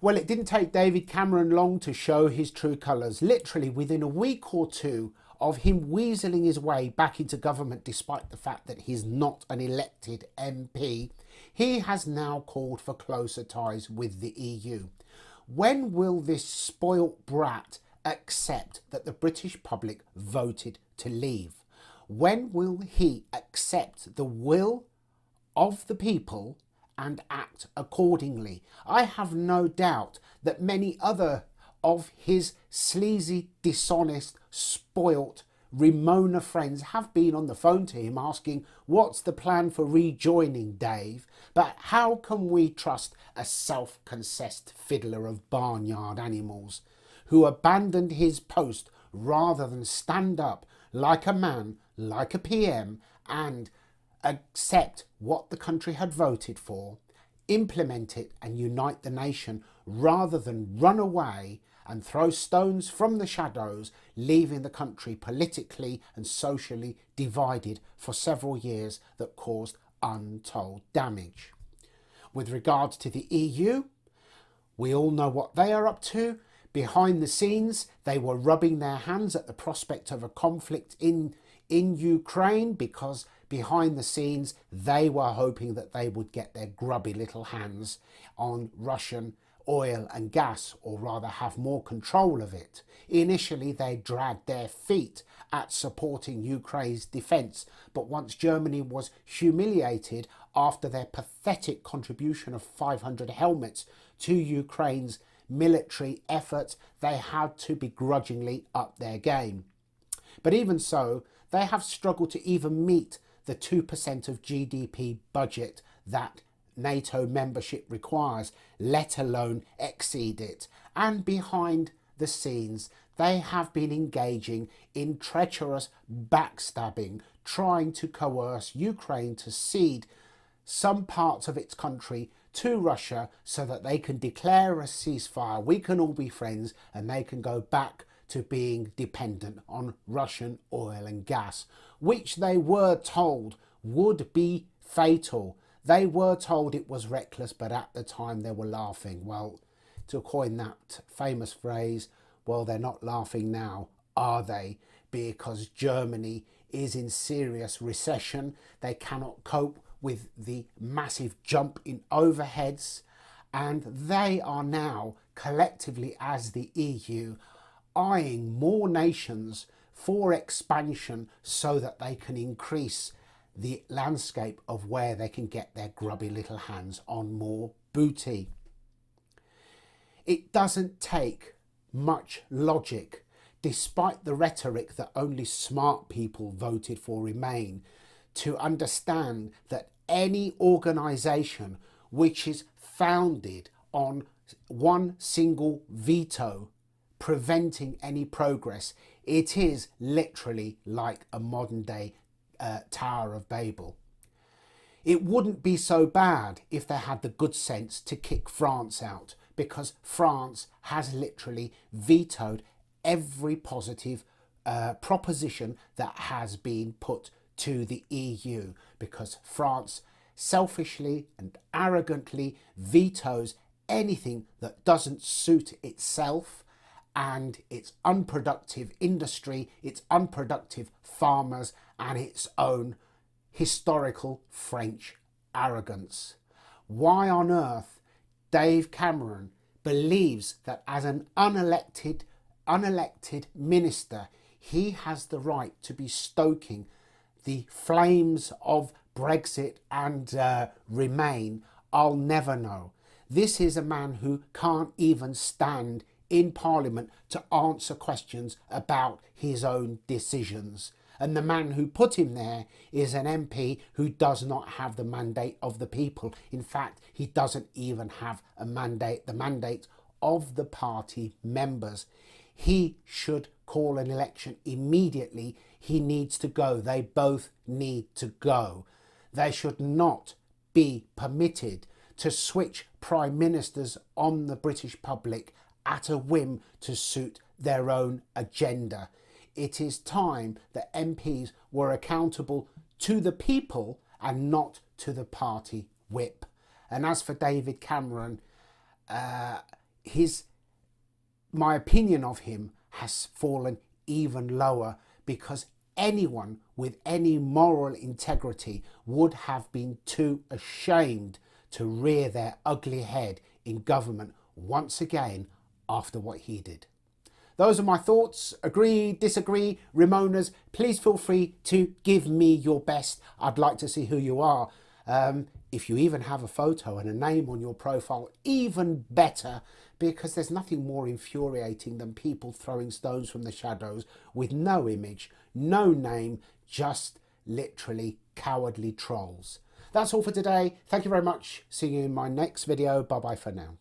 Well, it didn't take David Cameron long to show his true colours. Literally within a week or two of him weaseling his way back into government, despite the fact that he's not an elected MP, he has now called for closer ties with the EU. When will this spoilt brat accept that the British public voted to leave? When will he accept the will of the people and act accordingly? I have no doubt that many other of his sleazy, dishonest, spoilt Ramona friends have been on the phone to him asking, what's the plan for rejoining, Dave? But how can we trust a self-confessed fiddler of barnyard animals who abandoned his post rather than stand up like a man, like a PM, and accept what the country had voted for, implement it and unite the nation, rather than run away and throw stones from the shadows, leaving the country politically and socially divided for several years that caused untold damage. With regards to the EU, we all know what they are up to. Behind the scenes, they were rubbing their hands at the prospect of a conflict in Ukraine, because behind the scenes they were hoping that they would get their grubby little hands on Russian oil and gas, or rather have more control of it. Initially they dragged their feet at supporting Ukraine's defence, but once Germany was humiliated after their pathetic contribution of 500 helmets to Ukraine's military effort, they had to begrudgingly up their game. But even so, they have struggled to even meet the 2% of GDP budget that NATO membership requires, let alone exceed it. And behind the scenes, they have been engaging in treacherous backstabbing, trying to coerce Ukraine to cede some parts of its country to Russia so that they can declare a ceasefire. We can all be friends and they can go back to being dependent on Russian oil and gas, which they were told would be fatal. They were told it was reckless, but at the time they were laughing. Well, to coin that famous phrase, well, they're not laughing now, are they? Because Germany is in serious recession. They cannot cope with the massive jump in overheads, and they are now collectively as the EU eyeing more nations for expansion so that they can increase the landscape of where they can get their grubby little hands on more booty. It doesn't take much logic, despite the rhetoric that only smart people voted for Remain, to understand that any organisation which is founded on one single veto preventing any progress, it is literally like a modern day Tower of Babel. It wouldn't be so bad if they had the good sense to kick France out, because France has literally vetoed every positive proposition that has been put to the EU, because France selfishly and arrogantly vetoes anything that doesn't suit itself and its unproductive industry, its unproductive farmers, and its own historical French arrogance. Why on earth Dave Cameron believes that as an unelected minister, he has the right to be stoking the flames of Brexit and Remain, I'll never know. This is a man who can't even stand in Parliament to answer questions about his own decisions. And the man who put him there is an MP who does not have the mandate of the people. In fact, he doesn't even have a mandate, the mandate of the party members. He should call an election immediately. He needs to go. They both need to go. They should not be permitted to switch prime ministers on the British public at a whim to suit their own agenda. It is time that MPs were accountable to the people and not to the party whip. And as for David Cameron, my opinion of him has fallen even lower, because anyone with any moral integrity would have been too ashamed to rear their ugly head in government once again after what he did. Those are my thoughts. Agree, disagree, Ramonas, please feel free to give me your best. I'd like to see who you are. If you even have a photo and a name on your profile, even better, because there's nothing more infuriating than people throwing stones from the shadows with no image, no name, just literally cowardly trolls. That's all for today. Thank you very much. See you in my next video. Bye bye for now.